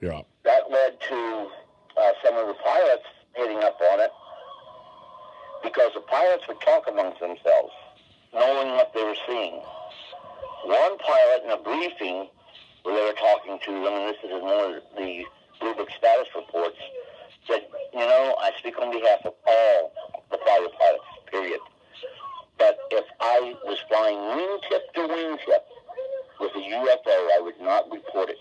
Yeah. That led to some of the pilots hitting up on it because the pilots would talk amongst themselves, knowing what they were seeing. One pilot in a briefing where they were talking to them, and this is in one of the Blue Book status reports, said, I speak on behalf of all the fighter pilots, period. But if I was flying wingtip to wingtip with a UFO, I would not report it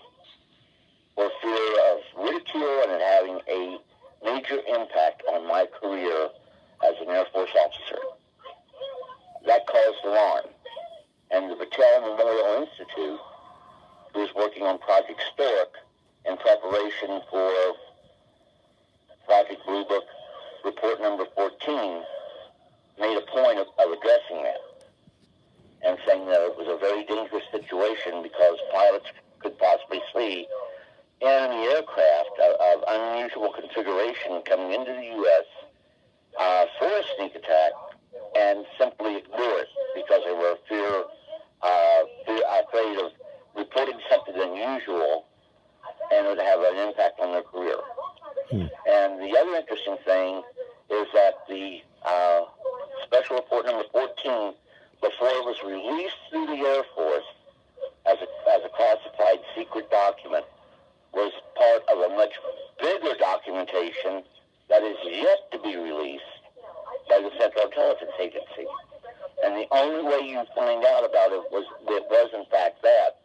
for fear of ridicule and it having a major impact on my career as an Air Force officer. That caused alarm. And the Battelle Memorial Institute, who was working on Project Stork in preparation for Project Blue Book Report number 14, made a point of addressing that and saying that it was a very dangerous situation because pilots could possibly see enemy aircraft of unusual configuration coming into the U.S. For a sneak attack and simply ignore it because they were afraid of reporting something unusual and it would have an impact on their career. And the other interesting thing is that the Special Report number 14, before it was released through the Air Force as a classified secret document, was part of a much bigger documentation that is yet to be released by the Central Intelligence Agency. And the only way you find out about it was in fact that,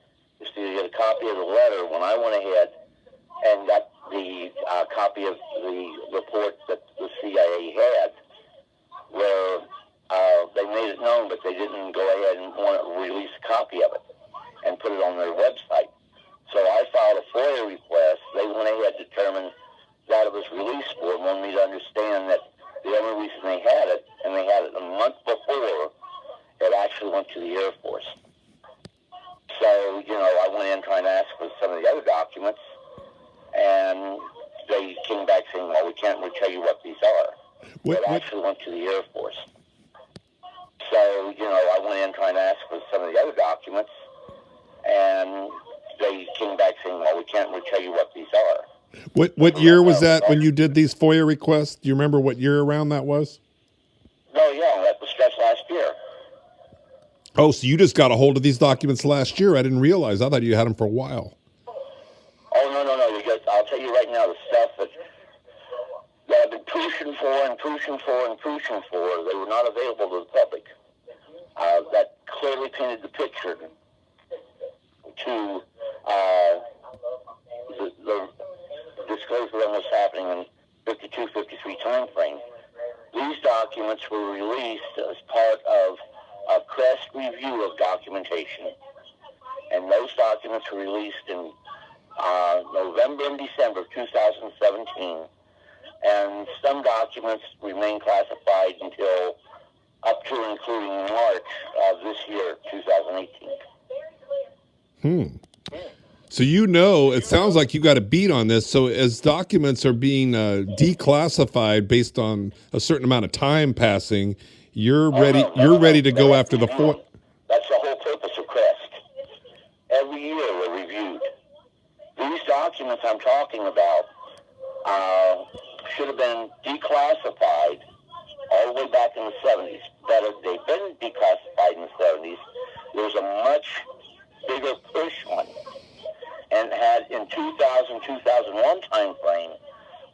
is to get a copy of the letter when I went ahead and got the copy of the report that the CIA had, where they made it known, but they didn't go ahead and want to release a copy of it and put it on their website. So I filed a FOIA request. They went ahead and determined that it was released for and wanted me to understand that the only reason they had it, and they had it a month before, it actually went to the Air Force. So, I went in trying to ask for some of the other documents, and they came back saying, well, we can't really tell you what these are. It actually went to the Air Force. So, I went in trying to ask for some of the other documents, and they came back saying, well, we can't really tell you what these are. What year was that when you did these FOIA requests? Do you remember what year around that was? No, yeah, that was just last year. Oh, so you just got a hold of these documents last year? I didn't realize. I thought you had them for a while. Oh, no. I'll tell you right now, the stuff that I've been pushing for, they were not available to the public. That clearly painted the picture to the disclosure of what was happening in 52, 53 time frame. These documents were released as part of a CREST review of documentation, and those documents were released in November and December of 2017, and some documents remain classified until up to and including March of this year, 2018. So it sounds like you got a beat on this. So as documents are being declassified based on a certain amount of time passing, you're ready to go after the FOIA. That's the whole purpose of CREST. Every year we're reviewed. These documents I'm talking about should have been declassified all the way back in the 70s. But if they've been declassified in the 70s, there was a much bigger push on it. And had in 2000, 2001 time frame,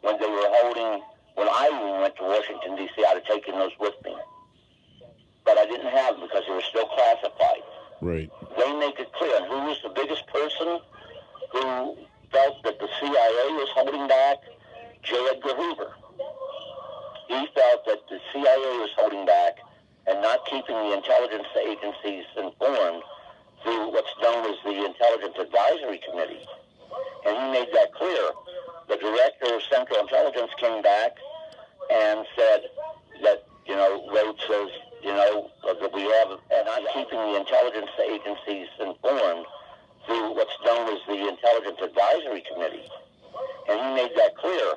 when I went to Washington, D.C., I'd have taken those with me. But I didn't have them because they were still classified. Right. They make it clear. And who was the biggest person who felt that the CIA was holding back? J. Edgar Hoover. He felt that the CIA was holding back and not keeping the intelligence agencies informed through what's known as the Intelligence Advisory Committee. And he made that clear. The director of Central Intelligence came back and said that, Rhodes says, that we have not keeping the intelligence agencies informed through what's known as the Intelligence Advisory Committee. And he made that clear.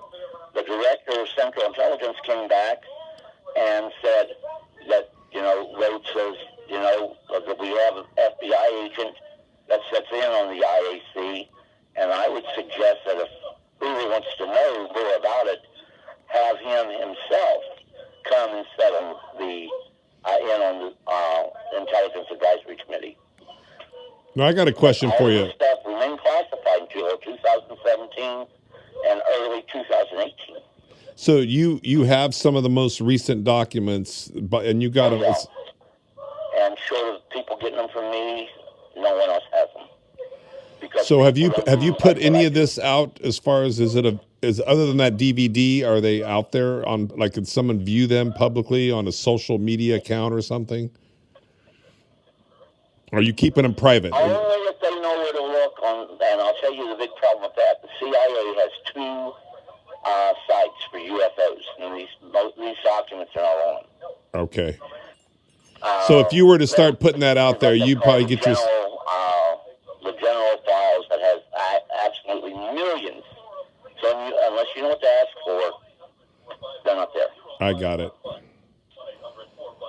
The director of Central Intelligence came back and said that, Rhodes says, that we have an FBI agent that sets in on the IAC And I would suggest that if whoever wants to know more about it, have him himself come and sit on the in on the Intelligence Advisory Committee. Now, I got a question for you. All this stuff remained classified until 2017 and early 2018. So you have some of the most recent documents, and you got them. And short of people getting them from me, no one else has them. So have you put any of this out? As far as is other than that DVD, are they out there on, like, can someone view them publicly on a social media account or something? Or are you keeping them private? Only if they know where to look on. And I'll tell you the big problem with that. The CIA has two sites for UFOs, and these documents are all on. Okay. So if you were to start putting that out there, you'd probably get your the general files that has absolutely millions. So unless you know what to ask for, they're not there. I got it.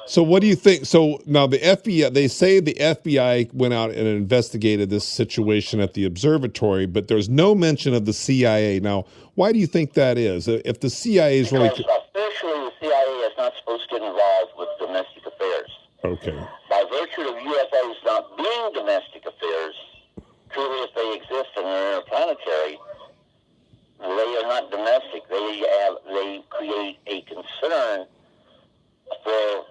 So what do you think? So now the FBI, they say the FBI went out and investigated this situation at the observatory, but there's no mention of the CIA. Now, why do you think that is? If the CIA is really... Because officially the CIA is not supposed to get involved with domestic affairs. Okay. By virtue of UFOs not being domestic affairs, truly if they exist and they're interplanetary, they are not domestic. They create a concern for,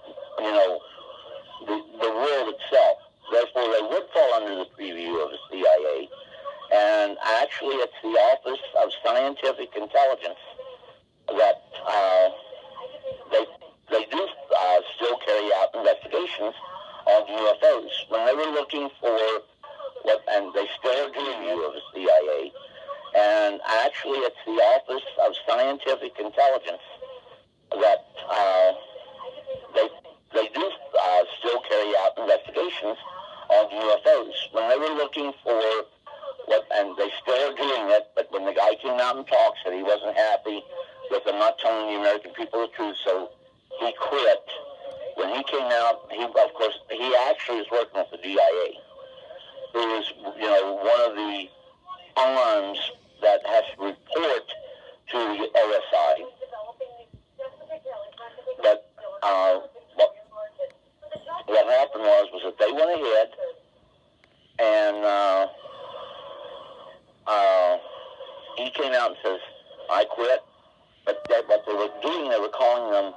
the world itself. Therefore, they would fall under the preview of the CIA. And actually, it's the Office of Scientific Intelligence that they do still carry out investigations on UFOs. When they were looking for and they still are doing of the CIA, and actually, it's the Office of Scientific Intelligence that they do still carry out investigations on UFOs. When they were looking for and they still are doing it, but when the guy came out and talked, said he wasn't happy with them not telling the American people the truth, so he quit. When he came out, he actually is working with the DIA, who is, one of the arms that has to report to the OSI. But what happened was that they went ahead and he came out and says, I quit. But what they were doing, they were calling them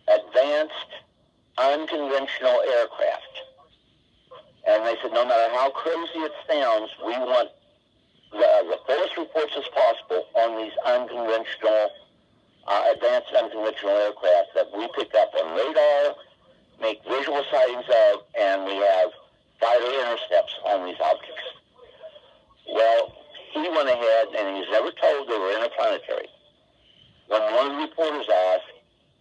advanced unconventional aircraft. And they said, no matter how crazy it sounds, we want the fullest reports as possible on these unconventional, advanced unconventional aircraft that we pick up on radar, make visual sightings of, and we have fighter intercepts on these objects. Well, he went ahead, and he's never told they were interplanetary. When one of the reporters asked,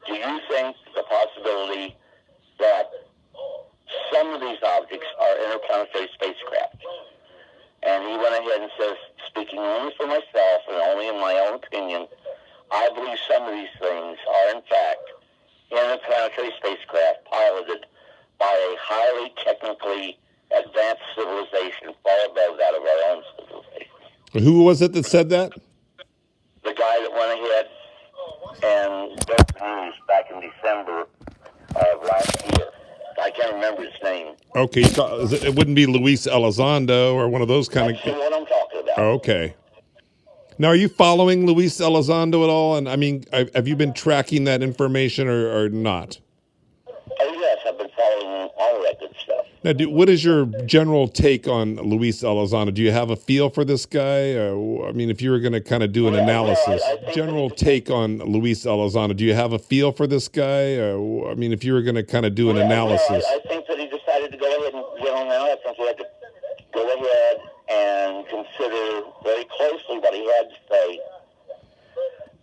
do you think the possibility that some of these objects are interplanetary spacecraft? And he went ahead and says, speaking only for myself and only in my own opinion, I believe some of these things are in fact interplanetary spacecraft piloted by a highly technically advanced civilization far above that of our own civilization. Who was it that said that? The guy that went ahead and broke the news back in December of last year. I can't remember his name. Okay, it wouldn't be Luis Elizondo or one of those kind That's what I'm talking about. Okay. Now, are you following Luis Elizondo at all? And I mean, have you been tracking that information or not? Oh, yes, I've been following all that good stuff. Now, what is your general take on Luis Elizondo? Do you have a feel for this guy? I mean, if you were going to kind of do an analysis, general take on Luis Elizondo, do you have a feel for this guy? I mean, if you were going to kind of do an analysis. I think that he decided to go ahead and get on now. I think he had to go ahead and consider very closely what he had to say.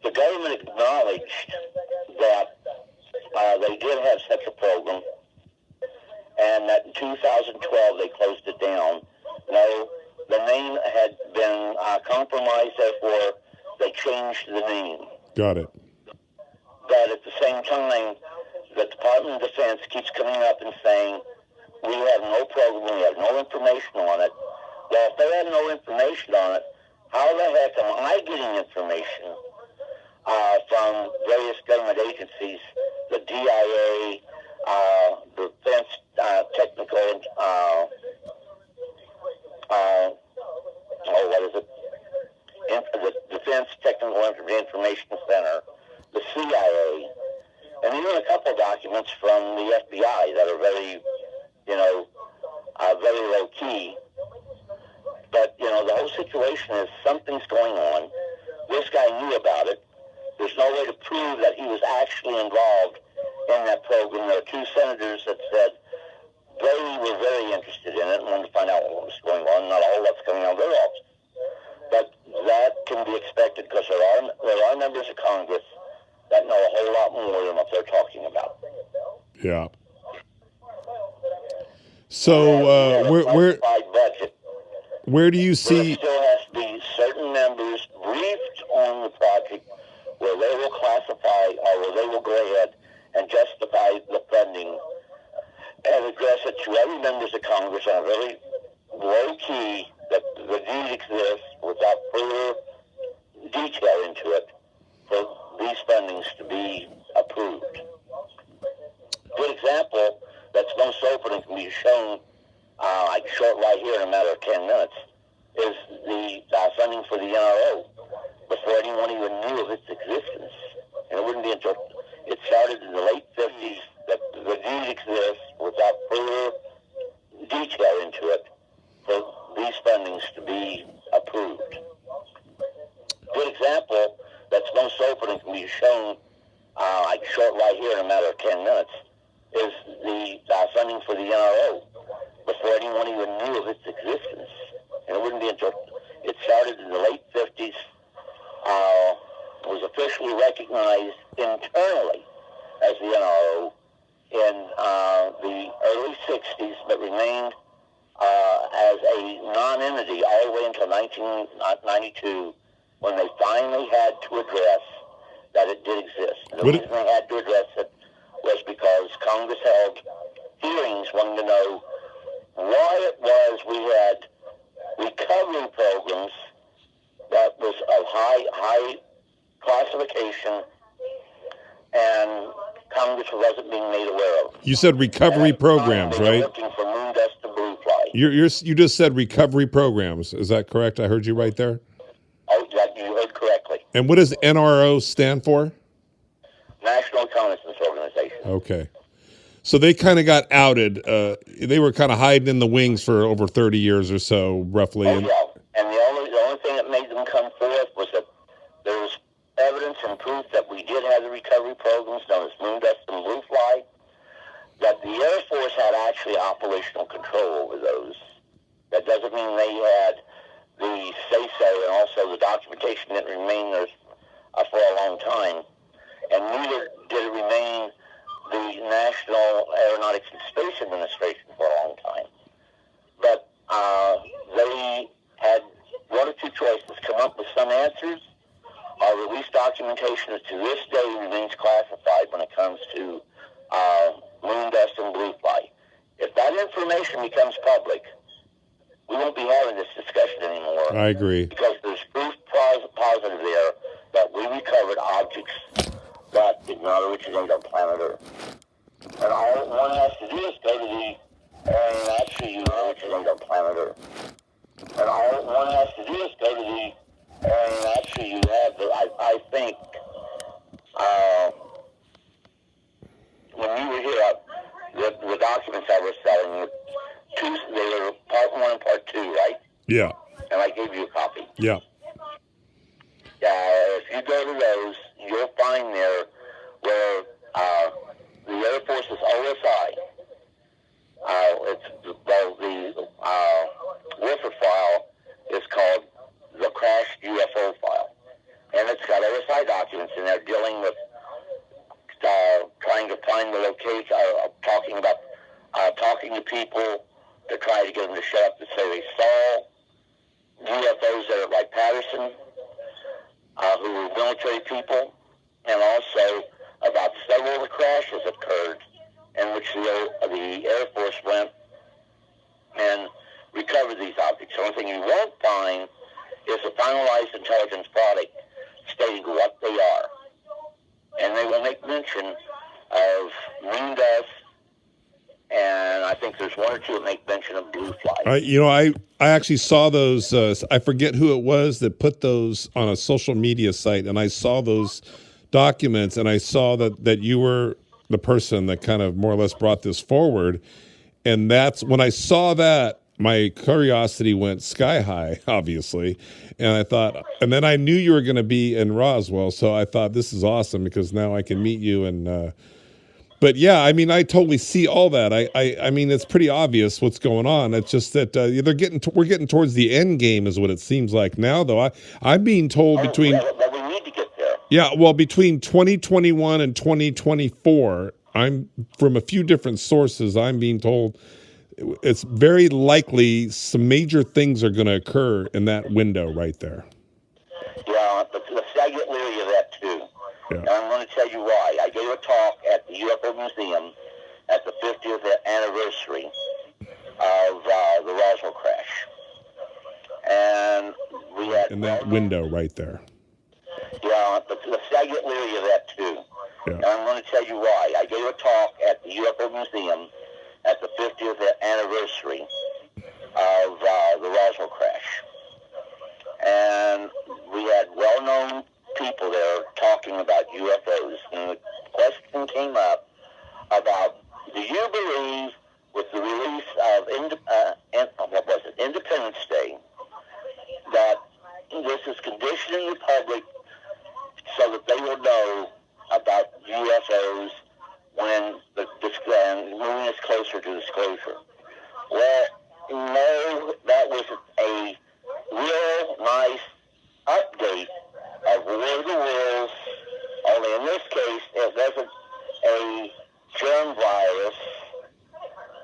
The government acknowledged that they did have such a program, and that in 2012 they closed it down. No, the name had been compromised, therefore they changed the name. Got it. But at the same time, the Department of Defense keeps coming up and saying, we have no program, we have no information on it. Well, if they have no information on it, how the heck am I getting information from various government agencies, the DIA, Defense Technical, what is it? The Defense Technical Information Center, the CIA, and even a couple documents from the FBI that are very, very low key. But, the whole situation is something's going on. This guy knew about it. There's no way to prove that he was actually involved in that program. There are two senators that said they were very interested in it and wanted to find out what was going on. Not a whole lot's coming out of their office. But that can be expected because there are members of Congress that know a whole lot more than what they're talking about. Yeah. So where do you see? There still has to be certain members briefed on the project where they will classify or where they will go ahead and justify the funding and address it to other members of Congress on a very low key that the need exists without further detail into it for these fundings to be approved. A good example that's most open and can be shown, I can show it right here in a matter of 10 minutes, is the funding for the NRO before anyone even knew of its existence. And it wouldn't be until it started in the late 50s that the need exists without further detail into it for these fundings to be approved. A good example that's most open and can be shown, I can show it right here in a matter of 10 minutes, is the funding for the NRO before anyone even knew of its existence. And it wouldn't be until it started in the late 50s, was officially recognized internally as the NRO in the early 60s, but remained as a non-entity all the way until 1992, when they finally had to address that it did exist. The reason they had to address it was because Congress held hearings wanting to know why it was we had recovery programs that was of high classification and Congress wasn't being made aware of. You said recovery programs, right? Looking for moon dust and blue fly. You just said recovery programs. Is that correct? I heard you right there. Oh, you heard correctly. And what does NRO stand for? National Reconnaissance Organization. Okay. So they kind of got outed. They were kind of hiding in the wings for over 30 years or so, roughly. Oh, yeah. And the only thing that made them come forth was that there was evidence and proof that we did have the recovery programs known as moon dust and blue fly, that the Air Force had actually operational control over those. That doesn't mean they had the say-so, and also the documentation didn't remain there for a long time. And neither did it remain the National Aeronautics and Space Administration for a long time. But they had one or two choices: come up with some answers, or release documentation that to this day remains classified when it comes to moon dust and blue fly. If that information becomes public, we won't be having this discussion anymore. I agree. Because there's proof positive there that we recovered objects that did not originate on planet Earth. And all one has to do is go to the, and actually you originate on planet Earth. And all one has to do is go to the, and actually you have the, I think, when you were here, the documents I was selling, they were part 1 and part 2, right? Yeah. And I gave you a copy. Yeah. If you go to those, you'll find there where the Air Force's OSI, the Clifford file is called the crashed UFO file. And it's got OSI documents in there dealing with trying to find the location, talking to people to try to get them to shut up to say they saw UFOs there at Wright-Patterson, who were military people, and also about several of the crashes occurred in which the Air Force went and recovered these objects. The only thing you won't find is a finalized intelligence product stating what they are. And they will make mention of moon dust, and I think there's one or two that make mention of blue flies. I actually saw those. I forget who it was that put those on a social media site, and I saw those documents, and I saw that you were the person that kind of more or less brought this forward. And that's when I saw that, my curiosity went sky high, obviously. And I thought, and then I knew you were going to be in Roswell, so I thought this is awesome because now I can meet you. And but yeah, I mean, I totally see all that. I mean, it's pretty obvious what's going on. It's just that we're getting towards the end game, is what it seems like now. Though I'm being told between but we need to get there. Yeah, well, between 2021 and 2024, I'm from a few different sources. I'm being told it's very likely some major things are going to occur in that window right there. Yeah, but I get leery of that too. Yeah. And I'm going to tell you why. I gave a talk at the UFO Museum at the 50th anniversary of the Roswell crash, and we had in that window right there. Yeah, but I get leery of that too. Yeah. And I'm going to tell you why. I gave a talk at the UFO Museum at the 50th anniversary of the Roswell crash. And we had well-known people there talking about UFOs. And the question came up about, do you believe with the release of Independence Day that this is conditioning the public so that they will know about UFOs when moving us closer to disclosure? Well, no, that was a real nice update of War of the Worlds, only in this case it wasn't a germ virus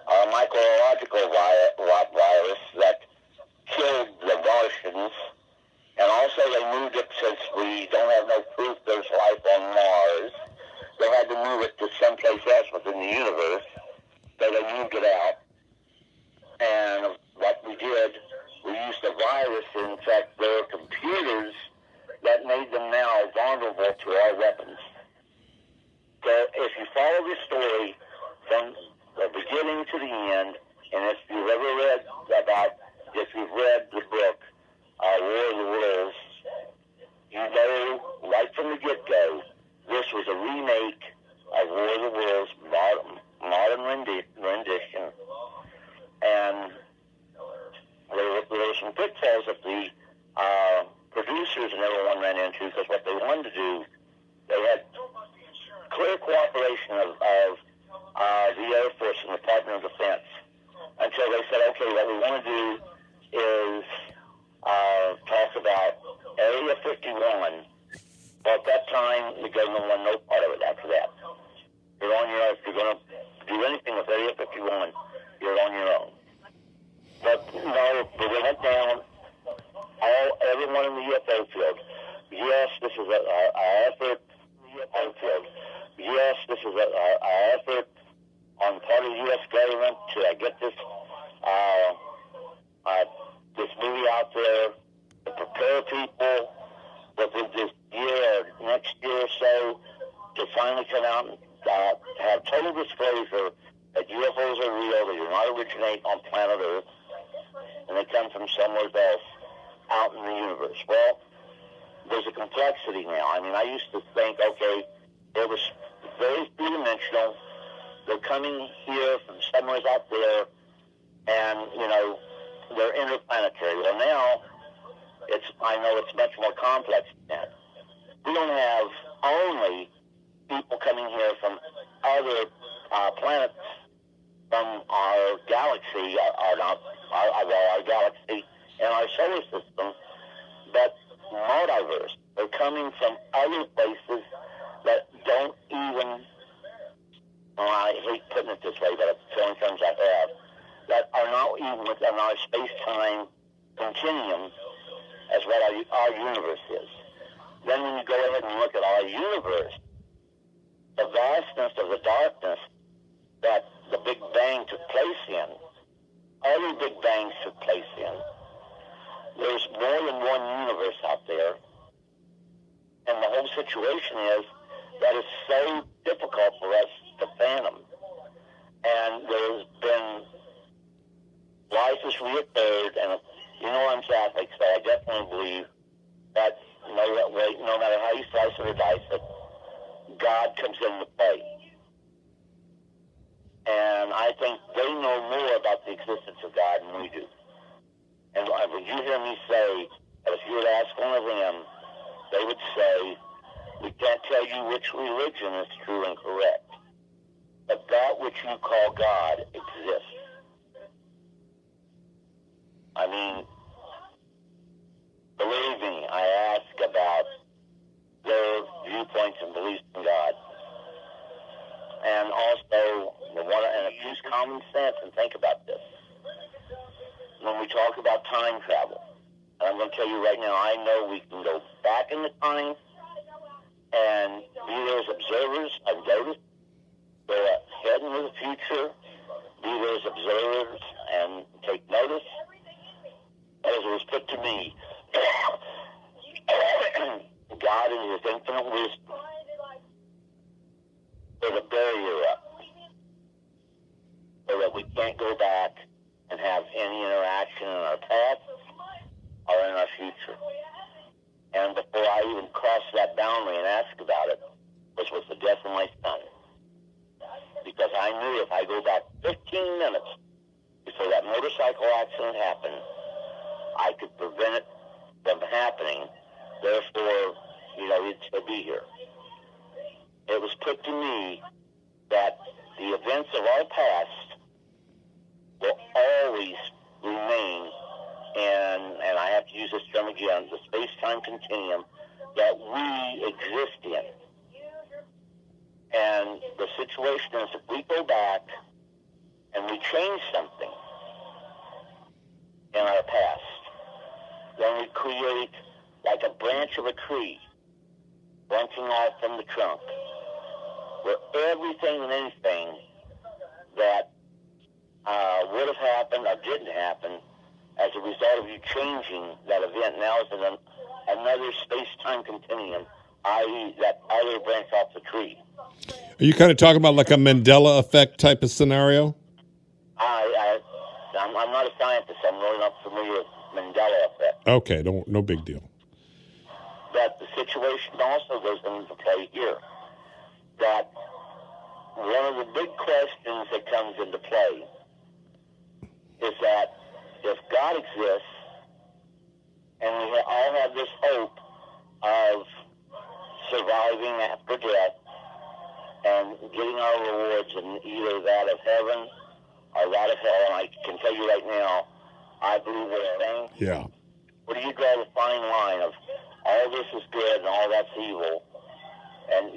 or a mycological virus that killed the Martians. And also they moved it, since we don't have no proof there's life on Mars, they had to move it to someplace else within the universe, so they moved it out. And what we did, we used a virus to infect their computers that made them now vulnerable to our weapons. So if you follow this story from the beginning to the end, and if you've read the book, War of the Worlds, you know right from the get-go, this was a remake of War of the Worlds, modern rendition. And there were some pitfalls that the producers and everyone ran into, because what they wanted to do, they had clear cooperation of the Air Force and the Department of Defense, until they said, okay, what we want to do is talk about Area 51. Well, at that time, the government wanted no part of it after that. You're on your own. If you're going to do anything with Area 51, you're on your own. But no, they went down, everyone in the UFO field. Yes, this is our effort in the UFO field. Yes, this is our effort on part of the U.S. government to get this movie out there, to prepare people within this year or next year or so to finally come out and have total disclosure that UFOs are real, they do not originate on planet Earth, and they come from somewhere else out in the universe. Well, there's a complexity now. I mean, I used to think, okay, it was very three-dimensional. They're coming here from somewhere out there, and, they're interplanetary. Well, now, I know it's much more complex than that. We don't have only people coming here from other planets from our galaxy, our galaxy and our solar system, but multiverse. They're coming from other places that don't even, I hate putting it this way, but it's the only terms I have, that are not even within our space-time continuum as what our universe is. Then when you go ahead and look at our universe, the vastness of the darkness that the Big Bang took place in, other Big Bangs took place in, there's more than one universe out there, and the whole situation is that it's so difficult for us to fathom. And there's been life has reoccurred, and you know I'm Catholic, so I definitely believe that no matter how you slice it or dice it, God comes into play. And I think they know more about the existence of God than we do. And when you hear me say that if you were to ask one of them, they would say, we can't tell you which religion is true and correct, but that which you call God exists. I mean, believe me, I ask about their viewpoints and beliefs in God. And also, and use common sense and think about this. When we talk about time travel, and I'm going to tell you right now, I know we can go back in the time and be there as observers of notice, go ahead into the future, be there as observers and take notice. As it was put to me, God in His infinite wisdom put a barrier up so that we can't go back and have any interaction in our past or in our future. And before I even crossed that boundary and asked about it, which was the death of my son, because I knew if I go back 15 minutes before that motorcycle accident happened, I could prevent it from happening. Therefore, he'd still be here. It was put to me that the events of our past will always remain and I have to use this term again, the space-time continuum that we exist in. And the situation is if we go back and we change something in our past, then we create like a branch of a tree branching off from the trunk, where everything and anything that would have happened or didn't happen as a result of you changing that event now is in another space-time continuum, i.e. that other branch off the tree. Are you kind of talking about like a Mandela effect type of scenario? I'm not a scientist. I'm really not familiar with Mandela effect. Okay, no big deal. But the situation also goes into play here. That one of the big questions that comes into play is that if God exists and we all have this hope of surviving after death and getting our rewards in either that of heaven or that of hell, and I can tell you right now, I believe we're saying, yeah. Where do you draw the fine line of all this is good and all that's evil? And,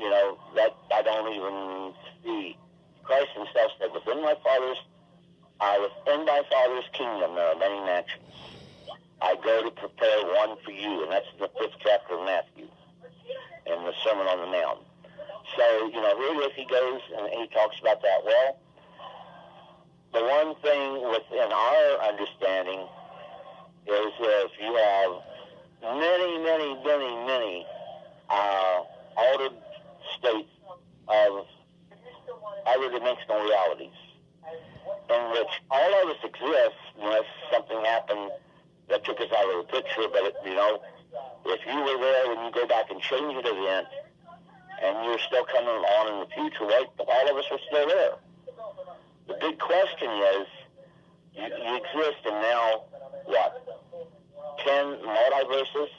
that I don't even see. Christ himself said, within my Father's kingdom there are many mansions. I go to prepare one for you, and that's in the 5th chapter of Matthew, in the Sermon on the Mount. So, here he goes, and he talks about that. Well, the one thing within our understanding is if you have many altered states of other dimensional realities in which all of us exist unless something happened that took us out of the picture. But, if you were there when you go back and change an event and you're still coming on in the future, right, all of us are still there. The big question is, you exist in now, 10 multiverses,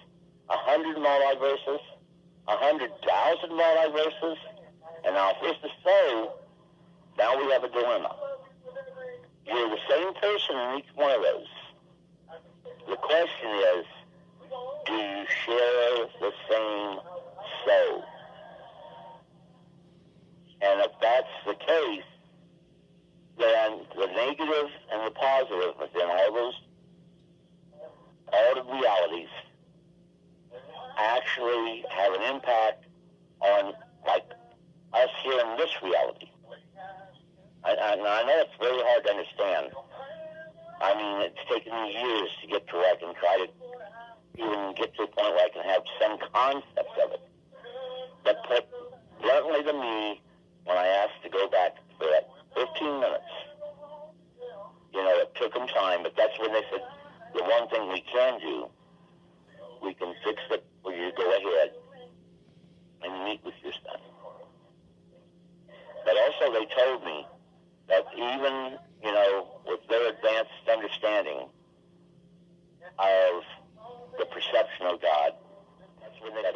100 multiverses, 100,000 multiverses, and now if this is so, now we have a dilemma. You're the same person in each one of those. The question is, do you share the same soul? And if that's the case, then the negative and the positive within all those altered realities actually have an impact on, us here in this reality. I know it's very hard to understand. I mean, it's taken me years to get to where I can try to even get to a point where I can have some concept of it. But put bluntly to me, when I asked to go back for that 15 minutes, it took them time, but that's when they said, the one thing we can do, we can fix it for you to go ahead and meet with your son. But also they told me that even, with their advanced understanding of the perception of God, that's when they said,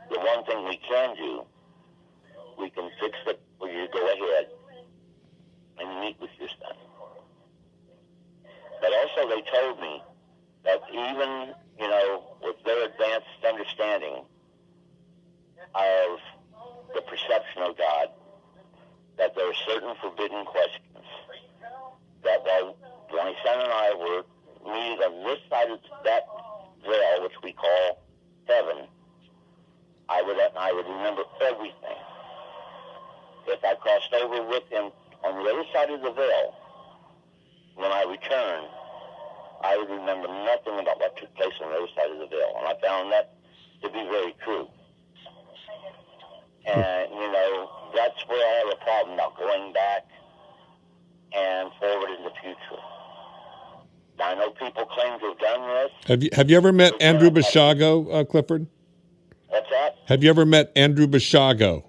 the one thing we can do, we can fix it for you to go ahead and meet with your son. But also they told me that even, with their advanced understanding of the perception of God, that there are certain forbidden questions that while my son and I were meeting on this side of that veil, which we call heaven, I would remember everything. If I crossed over with him on the other side of the veil, when I returned, I would remember nothing about what took place on the other side of the veil. And I found that to be very true. And, that's where I have a problem about going back and forward in the future. Now, I know people claim to have done this. Have you ever met Andrew Bashago, Clifford? What's that? Have you ever met Andrew Bashago?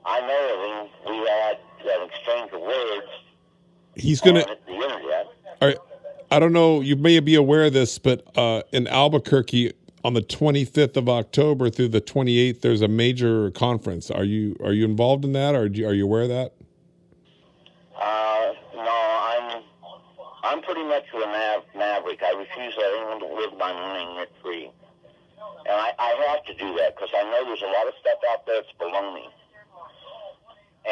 I know of him. We had an exchange of words He's going to... on the internet. All right. I don't know, you may be aware of this, but in Albuquerque on the 25th of October through the 28th, there's a major conference. Are you involved in that, or are you aware of that? No, I'm pretty much a maverick. I refuse to let anyone to live my mind rent free. And I have to do that because I know there's a lot of stuff out there that's below me.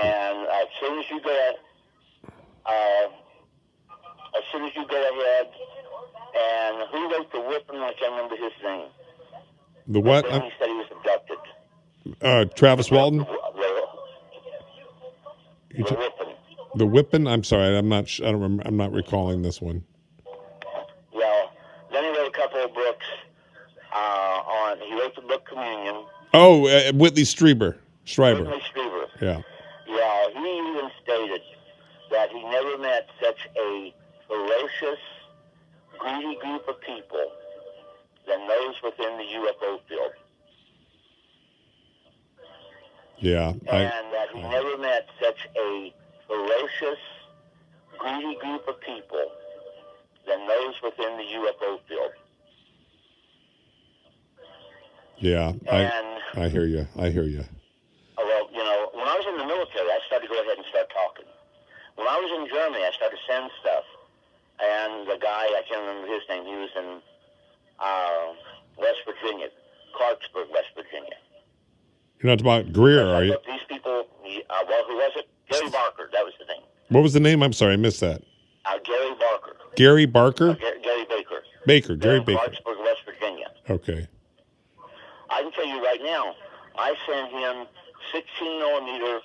And as soon as you go ahead, and who wrote the whipping? I can't remember his name. The what? He said he was abducted. Travis Walton. The whipping. The whipping. I'm sorry, I'm not. I don't remember. I'm not recalling this one. Well, then he wrote a couple of books. He wrote the book Communion. Oh, Whitley Strieber. Whitley Strieber. Yeah. Yeah, he even stated that he never met such a ferocious, greedy group of people than those within the UFO field. Yeah. And that he never met such a ferocious, greedy group of people than those within the UFO field. Yeah, I hear you. Well, when I was in the military, I started to go ahead and start talking. When I was in Germany, I started to send stuff. And the guy, I can't remember his name, he was in West Virginia, Clarksburg, West Virginia. You're not about Greer, are you? These people, who was it? Gary Barker, that was the name. What was the name? I'm sorry, I missed that. Gary Barker. Gary Barker? Gary Baker. Gary Baker. Clarksburg, West Virginia. Okay. I can tell you right now, I sent him 16 millimeter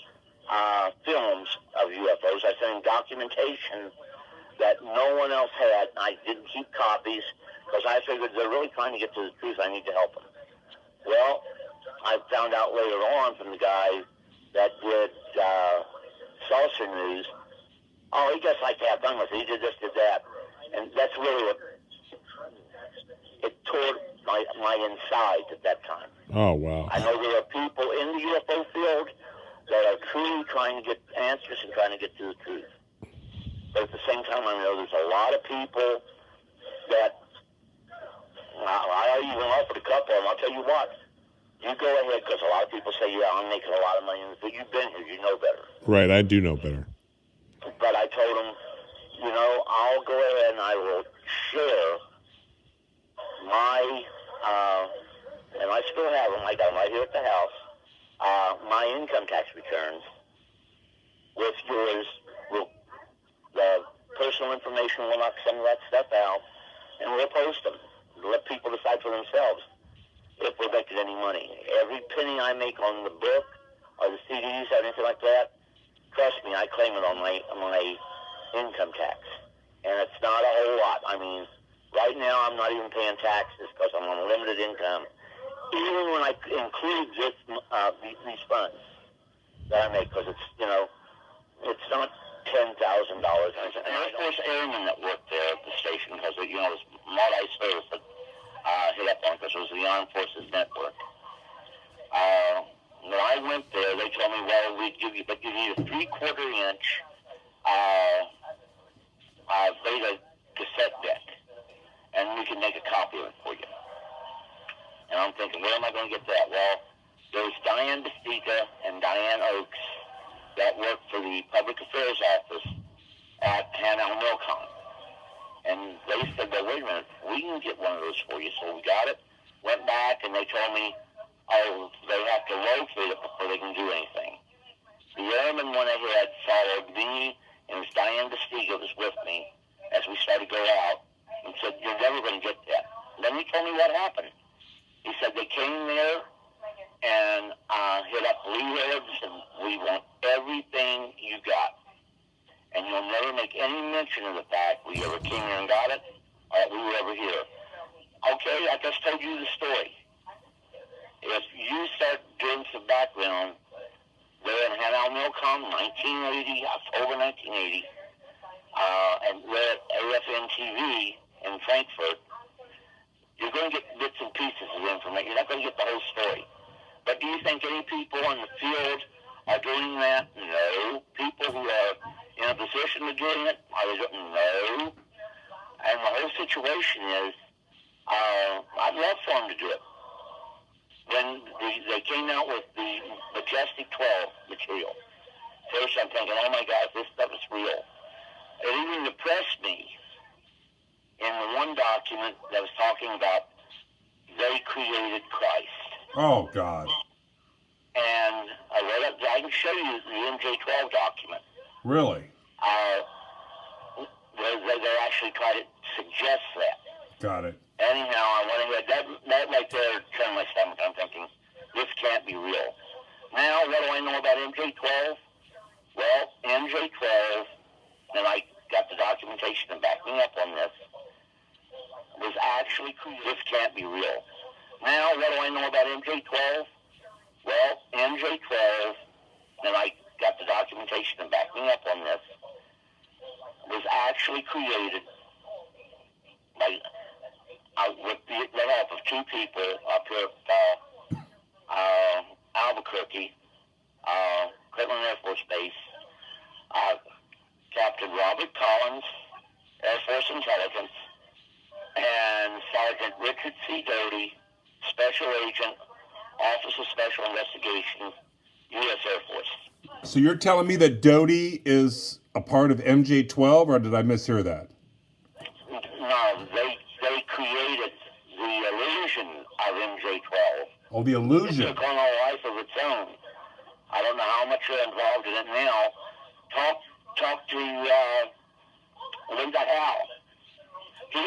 films of UFOs. I sent him documentation that no one else had. I didn't keep copies because I figured they're really trying to get to the truth. I need to help them. Well, I found out later on from the guy that did Saucer News, he just liked to have fun with it. He did this, did that. And that's really what it tore my insides at that time. Oh, wow. I know there are people in the UFO field that are truly trying to get answers and trying to get to the truth. But at the same time, I know there's a lot of people that I even offered a couple, and I'll tell you what, you go ahead, because a lot of people say, yeah, I'm making a lot of money, but you've been here, you know better. Right, I do know better. But I told them, I'll go ahead and I will share my, and I still have them, I got them right here at the house, my income tax returns with yours. The personal information, will knock some of that stuff out, and we'll post them. Let people decide for themselves if we're making any money. Every penny I make on the book or the CDs or anything like that, trust me, I claim it on my income tax. And it's not a whole lot. I mean, Right now, I'm not even paying taxes because I'm on limited income. Even when I include these funds that I make, because it's, it's not $10,000. And Air Force airmen that worked there at the station, because it was multi-service that hit up on, because it was the Armed Forces Network. When I went there, they told me, well, but you need a 3/4 inch beta cassette deck, and we can make a copy of it for you. And I'm thinking, where am I going to get that? Well, there's Diane Bastica and Diane Oakes that work for the Public Affairs Office at Hannah Milcom. And they said, well, wait a minute, we can get one of those for you. So we got it, went back, and they told me, oh, they have to locate it before they can do anything. The airman went ahead, followed me, and it was Diane Bastica was with me as we started to go out, and said, you're never going to get that. Then he told me what happened. He said they came there and hit up Lee Herbs, and we want everything you got. And you'll never make any mention of the fact we ever came here and got it, or that we were ever here. Okay, I just told you the story. If you start doing some background, they're in Hanau Milcom, 1980, October 1980, and we're at AFN TV in Frankfurt. You're going to get bits and pieces of information. You're not going to get the whole story. But do you think any people in the field are doing that? No. People who are in a position of doing it, are they doing? No. And the whole situation is, I'd love for them to do it. When they came out with the Majestic 12 material, first I'm thinking, oh my God, this stuff is real. It even depressed me in the one document that was talking about they created Christ. Oh, God. And I can show you the MJ12 document. Really? They actually try to suggest that. Got it. Anyhow, I went ahead. That right there turned my stomach. I'm thinking, this can't be real. Now, what do I know about MJ12? Well, MJ12, and I got the documentation to back me up on this, was actually created. This can't be real. Now, what do I know about MJ12? Well, MJ12, and I got the documentation to back me up on this, was actually created by, with the help of two people up here at Albuquerque, Cleveland Air Force Base, Captain Robert Collins, Air Force Intelligence, and Sergeant Richard C. Doty, Special Agent, Office of Special Investigations, U.S. Air Force. So you're telling me that Doty is a part of MJ12, or did I mishear that? No, they created the illusion of MJ12. Oh, the illusion. It took on a life of its own. I don't know how much you're involved in it now. Talk to Linda Howe. She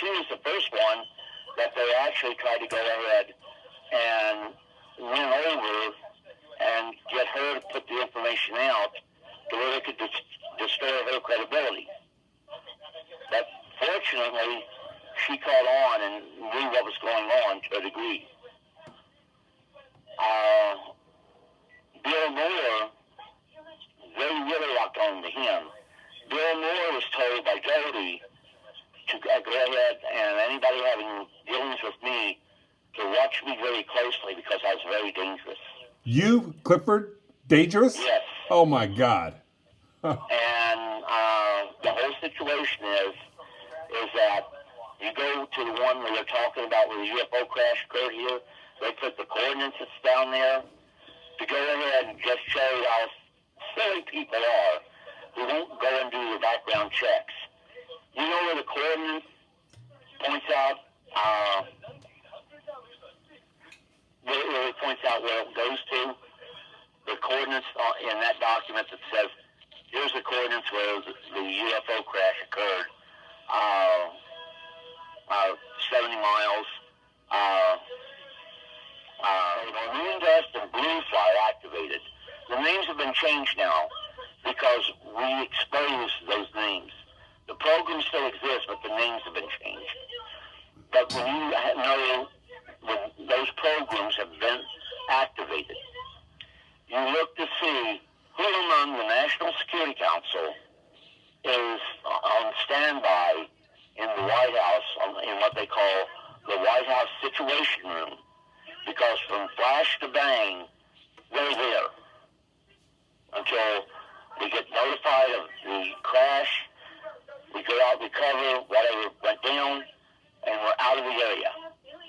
was the first one that they actually tried to go ahead and win over and get her to put the information out to where they could destroy her credibility. But fortunately, she caught on and knew what was going on to a degree. Bill Moore, they really locked on to him. Bill Moore was told by Doty to go ahead, and anybody having dealings with me, to watch me very closely because I was very dangerous. You, Clifford, dangerous? Yes. Oh my God. And the whole situation is that you go to the one where they're talking about where the UFO crash occurred here. They put the coordinates down there to go ahead and just show how silly people are who won't go and do their background checks. You know where the coordinates points out? Where it points out where it goes to? The coordinates in that document that says, here's the coordinates where the UFO crash occurred. 70 miles. Moon dust and blue fly activated. The names have been changed now because we exposed those names. The The program still exists, but the names have been changed. But when you know when those programs have been activated, you look to see who among the National Security Council is on standby in the White House, in what they call the White House Situation Room. Because from flash to bang, they're there until we get notified of the crash. We go out, we cover whatever went down, and we're out of the area.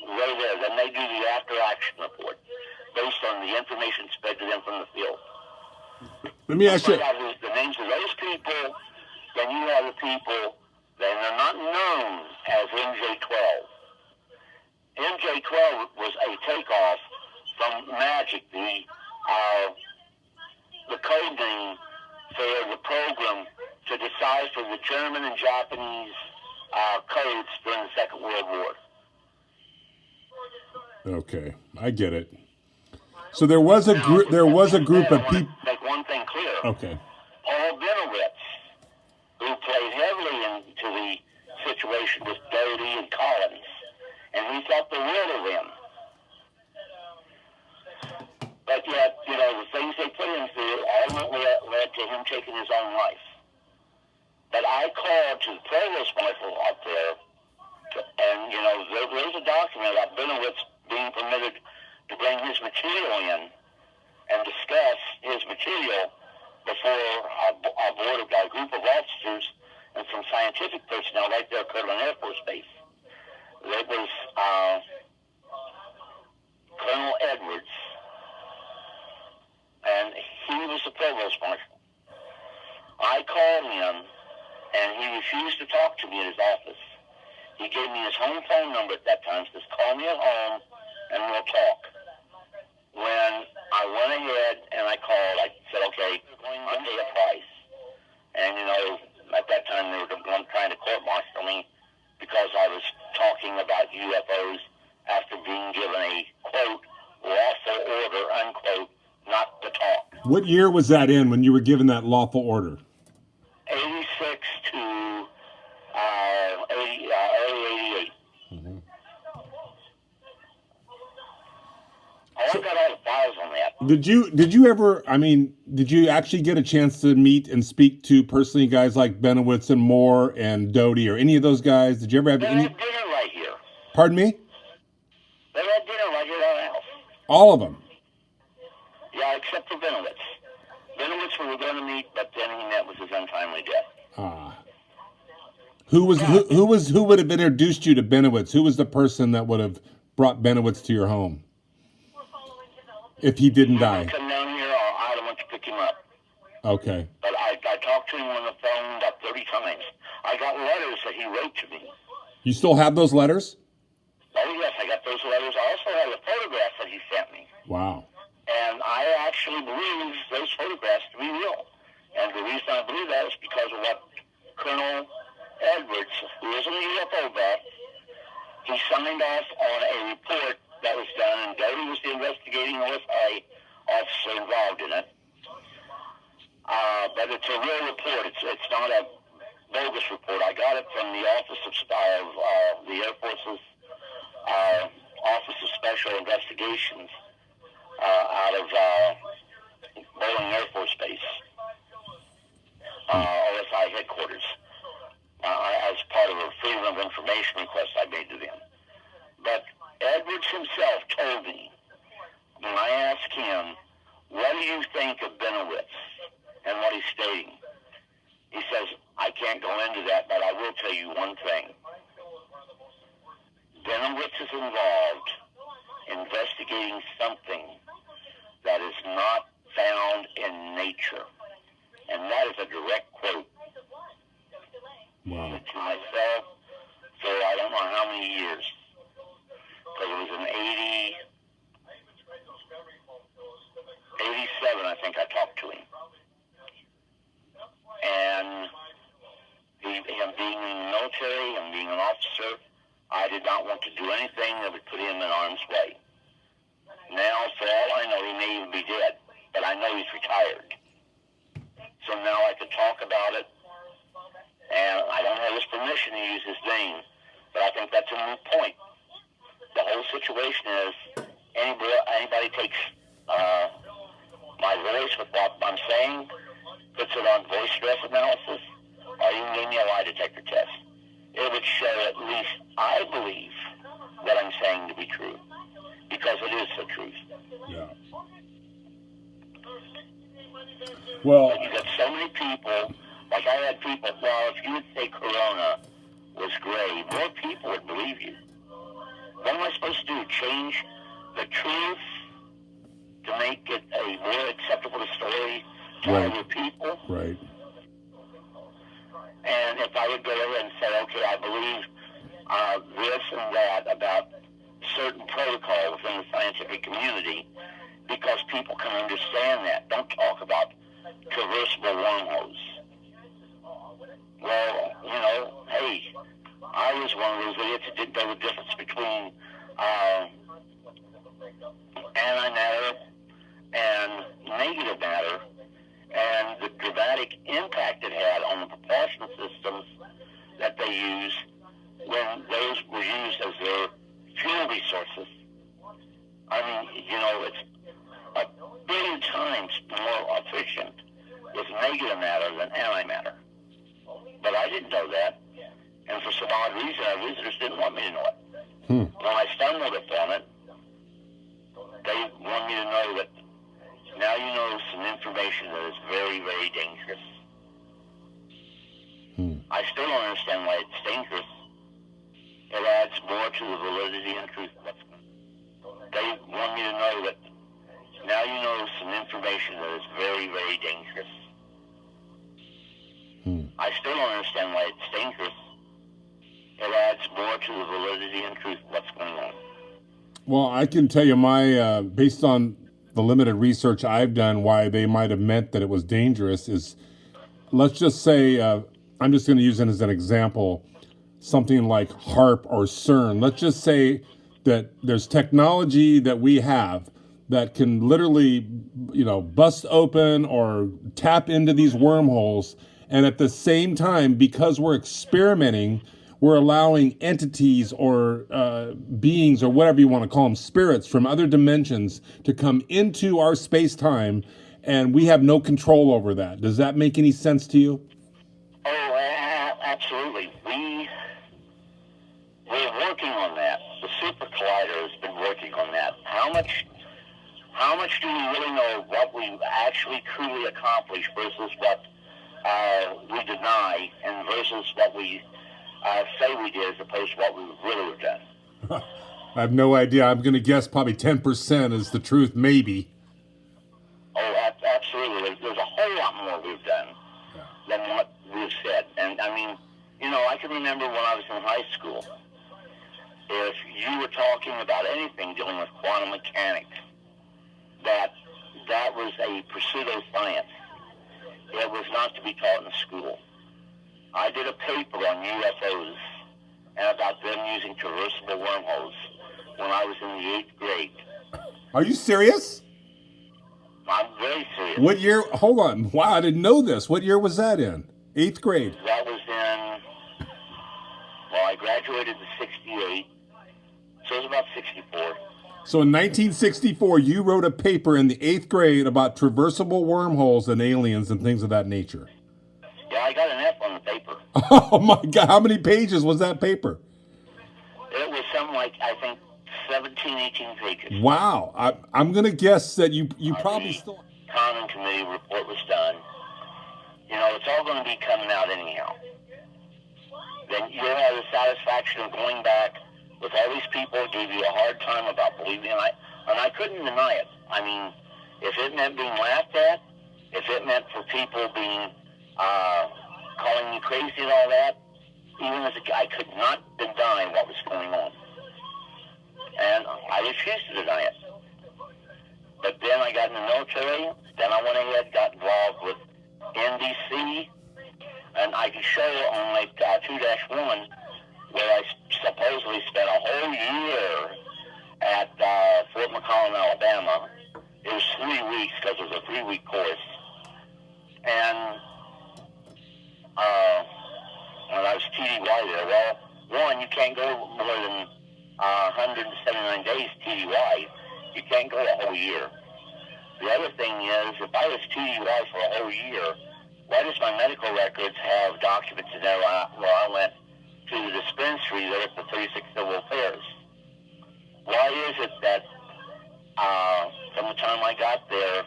We're there. Then they do the after-action report based on the information fed to them from the field. Let me ask you. You have the names of those people, then you have the people that are not known as MJ-12. MJ-12 was a takeoff from MAGIC, the code name for the program to decipher the German and Japanese codes during the Second World War. Okay, I get it. So there was a group. There was a group of people. Make one thing clear. Okay. Paul Benowitz, who played heavily into the situation with Doty and Collins, and we thought the world of them. But yet, the things they put him through ultimately led to him taking his own life. But I called to the provost marshal out there, and, there's a document about Benowitz being permitted to bring his material in and discuss his material before a group of officers and some scientific personnel right there at Kirtland Air Force Base. It was Colonel Edwards, and he was the provost marshal. I called him, and he refused to talk to me at his office. He gave me his home phone number at that time, says, call me at home, and we'll talk. When I went ahead and I called, I said, okay, I'll pay a price. And, at that time they were trying to court-martial me because I was talking about UFOs after being given a, quote, lawful order, unquote, not to talk. What year was that in when you were given that lawful order? 86 to early 88. Mm-hmm. I got all the files on that. Did you actually get a chance to meet and speak to personally guys like Benowitz and Moore and Doty or any of those guys? Did you ever have They any? had dinner right here. Pardon me? They had dinner right here at our house. All of them? Yeah, except for Benowitz. Benowitz we were going to meet, but then he met with his untimely death. Ah. Who would have introduced you to Benowitz? Who was the person that would have brought Benowitz to your home? If he didn't die. Come down here, I went to pick him up. Okay. But I talked to him on the phone about 30 times. I got letters that he wrote to me. You still have those letters? Oh, yes, I got those letters. I also have a photograph that he sent me. Wow. And I actually believe those photographs to be real. And the reason I believe that is because of what Colonel Edwards, who is an UFO buff, he signed off on a report that was done, and Doty was the investigating OSI officer involved in it. But it's a real report. It's not a bogus report. I got it from the Office of the Air Force's Office of Special Investigations out of Bowling Air Force Base, OSI headquarters, as part of a Freedom of Information request I made to them. But Edwards himself told me, when I asked him, what do you think of Benowitz and what he's stating? He says, I can't go into that, but I will tell you one thing. Benowitz is involved investigating something that is not found in nature. And that is a direct quote. Wow. To myself for I don't know how many years. Because it was in 87, I think I talked to him. And him being in the military and being an officer, I did not want to do anything that would put him in harm's way. Now, for all I know, he may even be dead, but I know he's retired. So now I could talk about it, and I don't have his permission to use his name, but I think that's a moot point. The whole situation is anybody takes my voice with what I'm saying, puts it on voice stress analysis, or you can give me a lie detector test. It would show at least I believe what I'm saying to be true, because it is the truth. Yeah. Well, but you got so many people, like I had people, well, if you would say Corona was gray, more people would believe you. What am I supposed to do? Change the truth to make it a more acceptable story to other people? Right. And if I would go ahead and say, okay, I believe this and that about certain protocol within the scientific community, because people can understand that. Don't talk about traversable wormholes. Well, hey, I was one of those idiots that didn't know the difference between antimatter and negative matter, and the dramatic impact it had on the propulsion systems that they use when those were used as their fuel resources. I mean, it's a billion times more efficient with negative matter than antimatter. But I didn't know that, and for some odd reason, our visitors didn't want me to know it. When I stumbled upon it, they want me to know that now you know some information that is very, very dangerous. I still don't understand why it's dangerous. It adds more to the validity and truth. They want me to know that now you know some information that is very, very dangerous. I still don't understand why it's dangerous. It adds more to the validity and truth of what's going on. Well, I can tell you my, based on the limited research I've done, why they might have meant that it was dangerous is, let's just say, I'm just going to use it as an example, something like HARP or CERN. Let's just say that there's technology that we have that can literally, bust open or tap into these wormholes. And at the same time, because we're experimenting, we're allowing entities or beings or whatever you want to call them, spirits from other dimensions to come into our space-time, and we have no control over that. Does that make any sense to you? Oh, absolutely. We're working on that. The Super Collider has been working on that. How much do we really know what we actually truly accomplished versus what we deny, and versus what we say we did as opposed to what we really have done? I have no idea. I'm going to guess probably 10% is the truth, maybe. Oh, absolutely. There's a whole lot more we've done than what we've said. And I mean, I can remember when I was in high school, if you were talking about anything dealing with quantum mechanics, that was a pseudo-science. It was not to be taught in school. I did a paper on UFOs and about them using traversable wormholes when I was in the 8th grade. Are you serious? I'm very serious. What year? Hold on. Wow, I didn't know this. What year was that in? 8th grade? That was in, I graduated in 68, so it was about 64. So in 1964, you wrote a paper in the 8th grade about traversable wormholes and aliens and things of that nature. Yeah, I got an F on the paper. Oh my God, how many pages was that paper? It was something like, I think, 17, 18 pages. Wow. I'm going to guess that you probably still... Common Committee report was done. It's all going to be coming out anyhow. Then you'll have the satisfaction of going back with all these people who gave you a hard time about believing, and I couldn't deny it. I mean, if it meant being laughed at, if it meant for people being calling me crazy and all that, even as a guy, I could not deny what was going on. And I refused to deny it. But then I got in the military, then I went ahead, got involved with NBC, and I can show on like 2-1 where I supposedly spent a whole year at Fort McCollum, Alabama. It was 3 weeks because it was a 3-week course. And when I was TDY there. Well, one, you can't go more than 179 days TDY. You can't go a whole year. The other thing is, if I was TDY for a whole year, why does my medical records have documents in there where I went to the dispensary there at the 36 Civil Affairs? Why is it that from the time I got there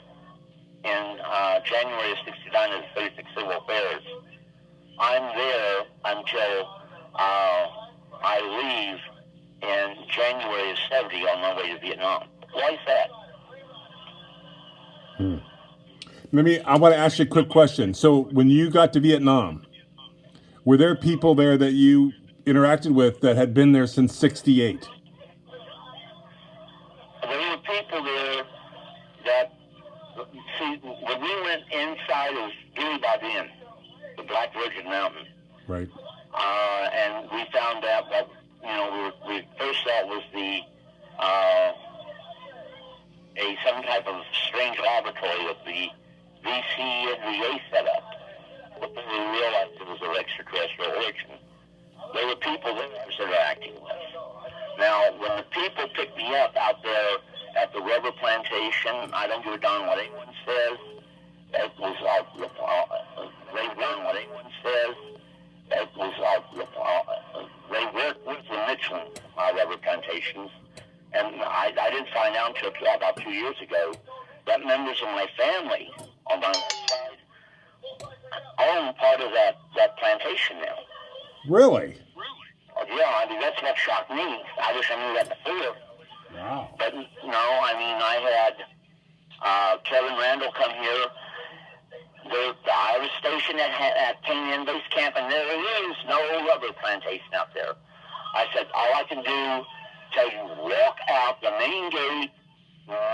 in January of 69 at the 36 Civil Affairs, I'm there until I leave in January of 70 on my way to Vietnam? Why is that? I want to ask you a quick question. So when you got to Vietnam, were there people there that you interacted with that had been there since 68? There were people there that, see, when we went inside of Gilly Babin, the Black Virgin Mountain, Right. And we found out what, we first thought was some type of strange laboratory with the VC and VA set up. But then we realized it was of extraterrestrial origin. There were people there I was interacting with. Now, when the people picked me up out there at the rubber plantation, I don't give a darn what anyone says. It was they run what anyone says. It was they worked with the Michelin rubber plantations, and I didn't find out until about 2 years ago that members of my family on my side own part of that plantation now. Really? Yeah, I mean, that's what shocked me. I wish I knew that before. Wow. But no, I mean, I had Kevin Randall come here. I was stationed at Ping An Base Camp, and there is no rubber plantation out there. I said, all I can do, tell you, walk out the main gate,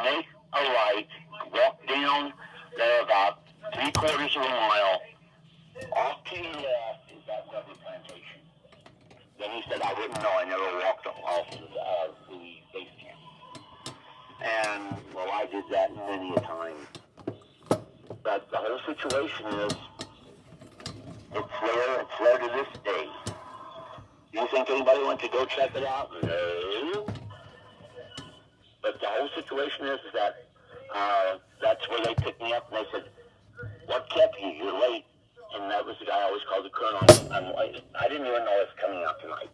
make a right, walk down there about 3/4 of a mile, off to your left is that rubber plantation. Then he said, I wouldn't know. I never walked off the base camp. And, well, I did that many a time. But the whole situation is, it's there to this day. Do you think anybody went to go check it out? No. But the whole situation is that that's where they picked me up and they said, what kept you? You're late. And that was the guy I always called the colonel. I didn't even know it was coming out tonight.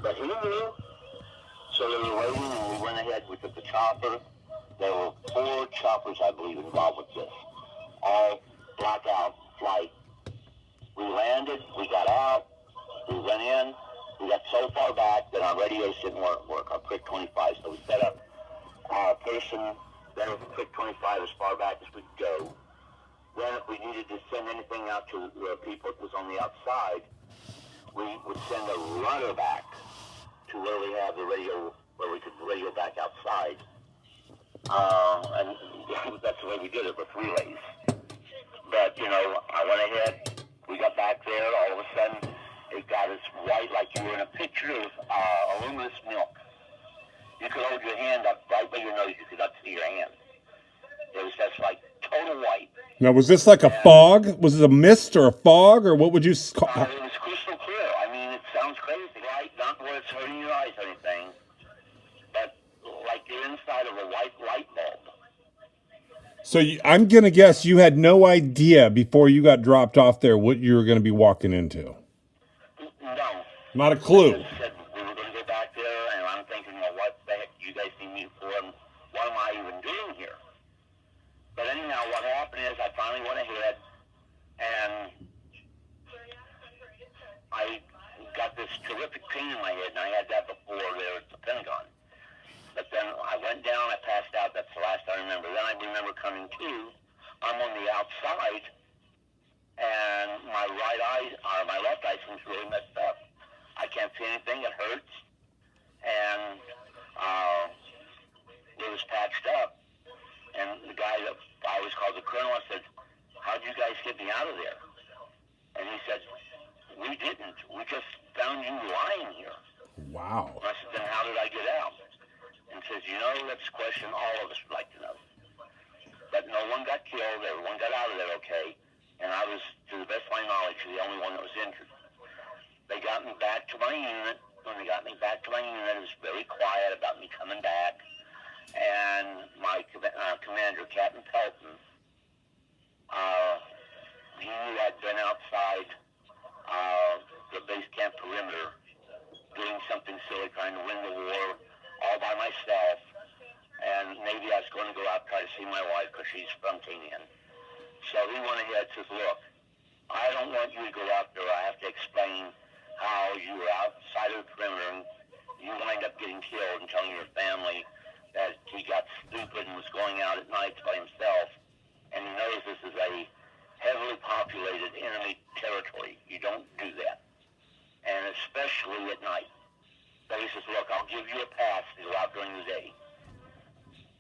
But he knew. So they were waiting, and we went ahead. We took the chopper. There were 4 choppers, I believe, involved with this. All blackout flight. We landed. We got out. We went in. We got so far back that our radios didn't work, our Prick 25. So we set up a person there with a Prick 25 as far back as we could go. Then if we needed to send anything out to people that was on the outside, we would send a runner back to where we have the radio, where we could radio back outside. And that's the way we did it with relays. But, I went ahead, we got back there, all of a sudden, it got as white like you were in a picture of aluminous milk. You could hold your hand up right by your nose, you could not see your hand. It was just like total white. Now, was this like a fog? Was it a mist or a fog, or what would you call it? It was crystal clear. I mean, it sounds crazy, right? Not where it's hurting your eyes or anything, but like the inside of a white light bulb. So I'm going to guess you had no idea before you got dropped off there what you were going to be walking into. No. Not a clue. They said we were going to go back there, and I'm thinking, what the heck do you guys need me for, and what am I even doing here? But anyhow, what happened is I finally went ahead, and I got this terrific pain in my head, and I had that before there at the Pentagon. But then I went down, I passed out, that's the last I remember. Then I remember coming to, I'm on the outside, and my right eye, or my left eye seems really messed up. I can't see anything, it hurts, and it was patched up. And the guy that I always called the colonel, I said, how'd you guys get me out of there? And he said, we didn't. We just found you lying here. Wow. And I said, then how did I get out? And he says, that's a question all of us would like to know. But no one got killed. Everyone got out of there okay. And I was, to the best of my knowledge, the only one that was injured. They got me back to my unit. When they got me back to my unit, it was very quiet about me coming back. And my commander, Captain Pelton, he knew I'd been outside the base camp perimeter doing something silly, trying to win the war all by myself. And maybe I was going to go out and try to see my wife because she's from Tinian. So he went ahead and says, look, I don't want you to go out there. I have to explain how you were outside of the perimeter and you wind up getting killed and telling your family that he got stupid and was going out at night by himself. And he knows this is a heavily populated enemy territory. You don't do that. And especially at night. So he says, look, I'll give you a pass to go out during the day.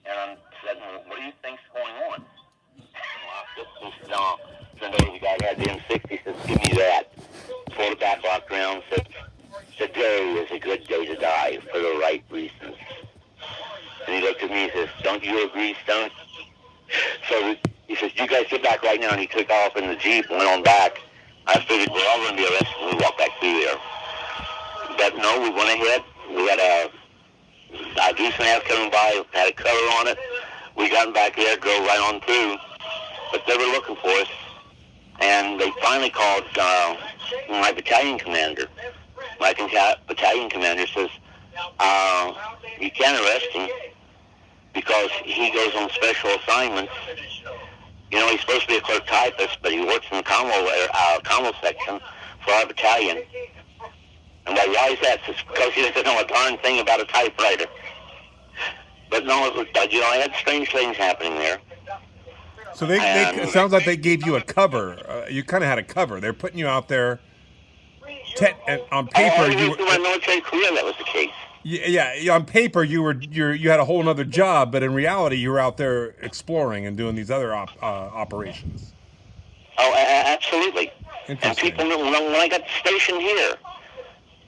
And I said, well, what do you think's going on? He said, no, the guy had the M60. He says, give me that. Pulled it back, locked around, said, today is a good day to die for the right reasons. And he looked at me and says, don't you agree, Stone? So he says, you guys get back right now. And he took off in the Jeep and went on back. I figured we're all going to be arrested when we walk back through there. But no, we went ahead. We had a goose and a half coming by, had a cover on it. We got back there, drove right on through. But they were looking for us. And they finally called my battalion commander. My battalion commander says, you can't arrest him because he goes on special assignments. You know, he's supposed to be a clerk typist, but he works in the commo section for our battalion. And why is that? It's because he doesn't know a darn thing about a typewriter. But no, I had strange things happening there. So it sounds like they gave you a cover. You kind of had a cover. They're putting you out there. And on paper, you were my military career. That was the case. Yeah. On paper, you had a whole other job, but in reality, you were out there exploring and doing these other operations. Oh, absolutely. And people, when I got stationed here,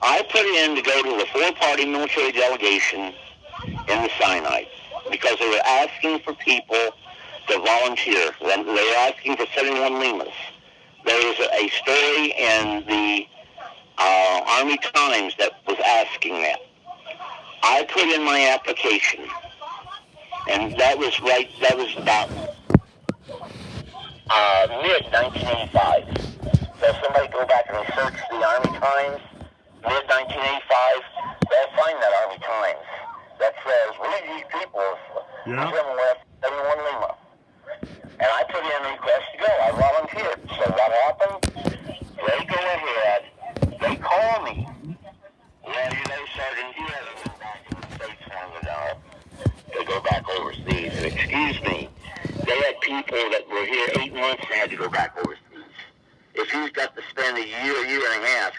I put in to go to the 4-party military delegation in the Sinai because they were asking for people to volunteer. They were asking for 71 Limas. There was a story in the Army Times that was asking that. I put in my application, and that was about mid-1985. So if somebody go back and research the Army Times, mid-1985, they'll find that Army Times that says, we need people from West 71 Lima. And I put in a request to go. I volunteered. So what happened? They go ahead. They call me. Well, you know, Sergeant, you haven't been back in the States long enough to go back overseas. And excuse me, they had people that were here 8 months and had to go back overseas. If you've got to spend a year and a half